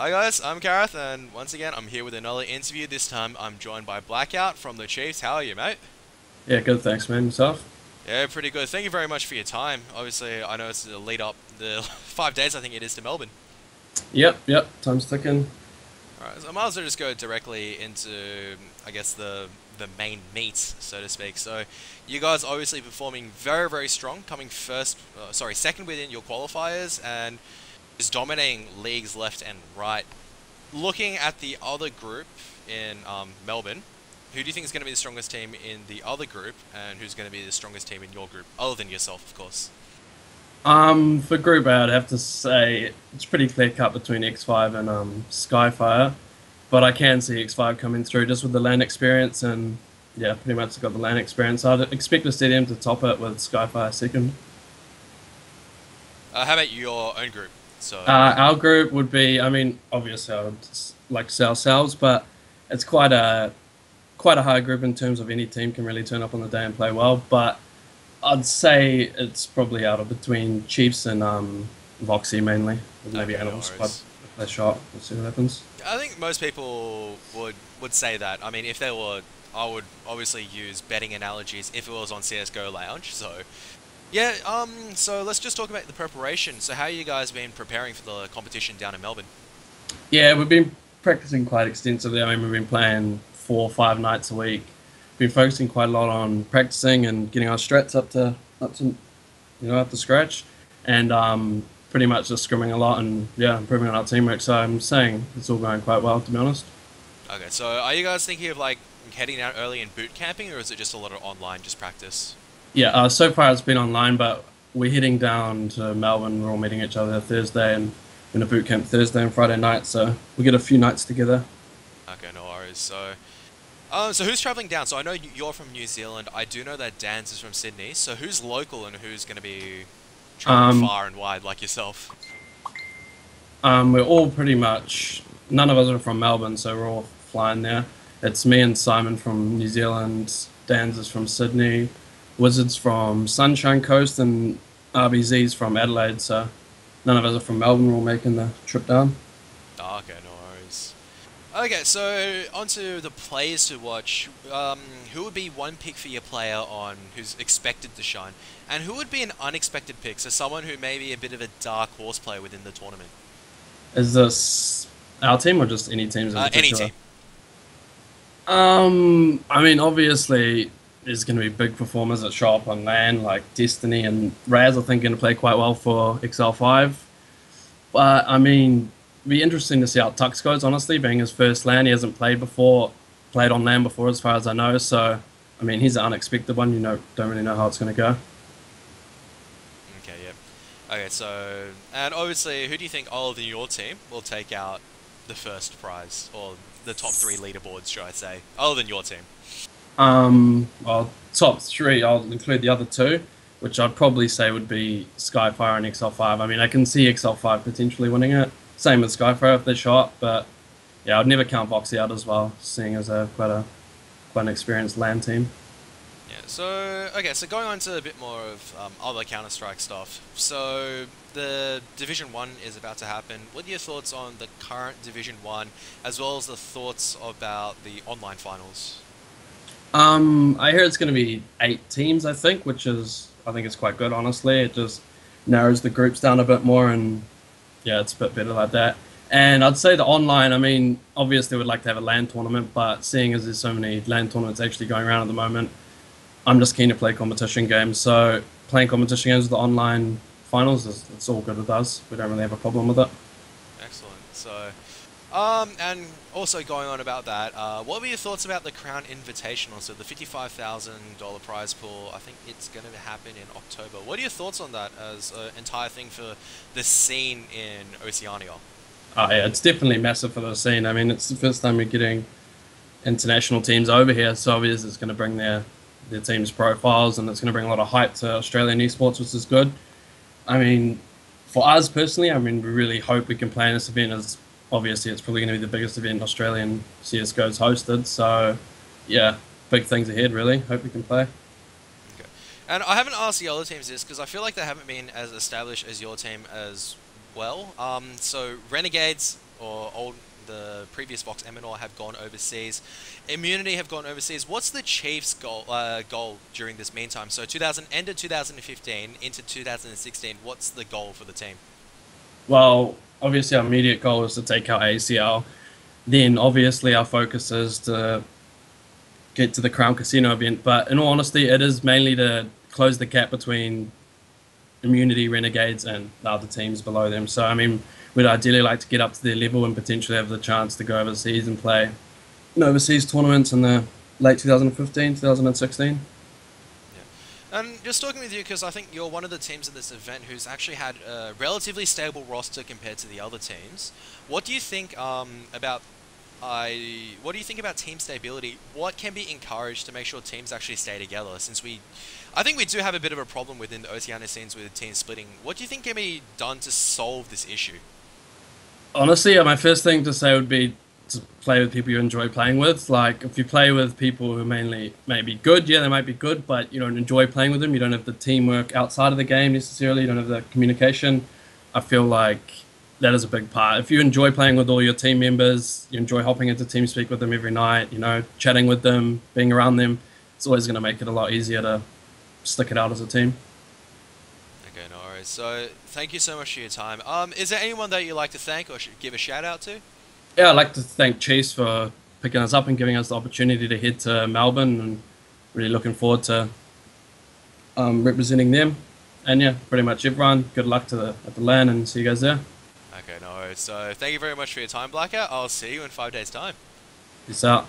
Hi guys, I'm Gareth, and once again I'm here with another interview. This time I'm joined by Blackout from the Chiefs. How are you, mate? Yeah, good. Thanks, man. Yourself? Yeah, pretty good. Thank you very much for your time. Obviously, I know it's the lead up, the 5 days I think it is to Melbourne. Yep. Time's ticking. Alright, so I might as well just go directly into, I guess, the main meat, so to speak. So, you guys obviously performing very, very strong, coming second within your qualifiers, and just dominating leagues left and right. Looking at the other group in Melbourne, who do you think is going to be the strongest team in the other group, and who's going to be the strongest team in your group, other than yourself, of course? For Group A, I'd have to say it's pretty clear cut between X5 and Skyfire, but I can see X5 coming through just with the LAN experience, and yeah, pretty much got the LAN experience. I'd expect the stadium to top it with Skyfire second. How about your own group? So, Our group would be, I mean, obviously I would like to say ourselves, but it's quite a high group in terms of any team can really turn up on the day and play well. But I'd say it's probably out of between Chiefs and Voxy mainly, with maybe okay, no Animal Squad worries. if they're sharp. We'll see what happens. I think most people would say that. I mean, if they were, I would obviously use betting analogies if it was on CS:GO Lounge. So, yeah. So let's just talk about the preparation. So, how you guys been preparing for the competition down in Melbourne? Yeah, we've been practicing quite extensively. I mean, we've been playing 4 or 5 nights a week. Been focusing quite a lot on practicing and getting our strats up to up to scratch, and pretty much just scrimming a lot and yeah, improving on our teamwork. So I'm saying it's all going quite well, to be honest. Okay, so are you guys thinking of like heading out early and boot camping, or is it just a lot of online, just practice? Yeah, so far it's been online, but we're heading down to Melbourne. We're all meeting each other Thursday and in a boot camp Thursday and Friday night. So we get a few nights together. Okay, no worries. So, so who's traveling down? So I know you're from New Zealand. I do know that Dan's is from Sydney. So who's local and who's going to be traveling Um, far and wide like yourself? we're all pretty much, none of us are from Melbourne, so we're all flying there. It's me and Simon from New Zealand, Dan's is from Sydney, Wizards from Sunshine Coast, and RBZ's from Adelaide, so none of us are from Melbourne, we're all making the trip down. Oh, okay, no worries. Okay, so onto the players to watch. Who would be one pick for your player on who's expected to shine, and who would be an unexpected pick? So someone who may be a bit of a dark horse player within the tournament. Is this our team or just any teams in Any particular? team. I mean, obviously, there's going to be big performers that show up on LAN, like Destiny and Raz, I think, going to play quite well for XL5. But, I mean, it'd be interesting to see how Tux goes, honestly, being his first LAN. He hasn't played on LAN before, as far as I know. So, I mean, he's an unexpected one. Don't really know how it's going to go. Okay, yep. Okay, so and obviously, who do you think other than your team will take out the first prize or the top three leaderboards, should I say, other than your team? Well, top three, I'll include the other two, which I'd probably say would be Skyfire and XL5. I mean, I can see XL5 potentially winning it. Same with Skyfire if they're shot, but yeah, I'd never count Voxy out as well, seeing as quite an experienced LAN team. Yeah. So okay, so going on to a bit more of other Counter Strike stuff. So the Division One is about to happen. What are your thoughts on the current Division One, as well as the thoughts about the online finals? I hear it's going to be 8 teams, I think, I think it's quite good, honestly. It just narrows the groups down a bit more, and yeah, it's a bit better like that. And I'd say the online, I mean, obviously we'd like to have a LAN tournament, but seeing as there's so many LAN tournaments actually going around at the moment, I'm just keen to play competition games. So playing competition games with the online finals it's all good with us. We don't really have a problem with it. Excellent. So, and also going on about that, what were your thoughts about the Crown Invitational? So the $55,000 prize pool, I think it's going to happen in October. What are your thoughts on that as an entire thing for the scene in Oceania? Oh yeah, it's definitely massive for the scene. I mean, it's the first time we're getting international teams over here, so obviously it's going to bring their teams' profiles, and it's going to bring a lot of hype to Australian esports, which is good. I mean, for us personally, I mean, we really hope we can play in this event. As obviously, it's probably going to be the biggest event Australian CS:GO's hosted. So, yeah, big things ahead. Really, hope we can play. Okay. And I haven't asked the other teams this because I feel like they haven't been as established as your team as well. So Renegades or the previous Vox Eminor have gone overseas. Immunity have gone overseas. What's the Chiefs' goal during this meantime? So ended 2015 into 2016. What's the goal for the team? Well, obviously our immediate goal is to take out ACL. Then obviously our focus is to get to the Crown Casino event. But in all honesty, it is mainly to close the gap between Immunity, Renegades, and the other teams below them. So, I mean, we'd ideally like to get up to their level and potentially have the chance to go overseas and play overseas tournaments in the late 2015, 2016. And just talking with you, because I think you're one of the teams in this event who's actually had a relatively stable roster compared to the other teams. What do you think about what do you think about team stability? What can be encouraged to make sure teams actually stay together? Since I think we do have a bit of a problem within the Oceania scenes with team splitting. What do you think can be done to solve this issue? Honestly, my first thing to say would be to play with people you enjoy playing with. Like, if you play with people who mainly may be good, yeah, they might be good, but you don't enjoy playing with them, you don't have the teamwork outside of the game necessarily, you don't have the communication, I feel like that is a big part. If you enjoy playing with all your team members, you enjoy hopping into TeamSpeak with them every night, chatting with them, being around them, it's always going to make it a lot easier to stick it out as a team. Okay, no worries. So, thank you so much for your time. Is there anyone that you'd like to thank or give a shout out to? Yeah, I'd like to thank Chase for picking us up and giving us the opportunity to head to Melbourne, and really looking forward to representing them. And yeah, pretty much everyone. Good luck at the LAN, and see you guys there. Okay, no worries. So thank you very much for your time, Blackout. I'll see you in 5 days' time. Peace out.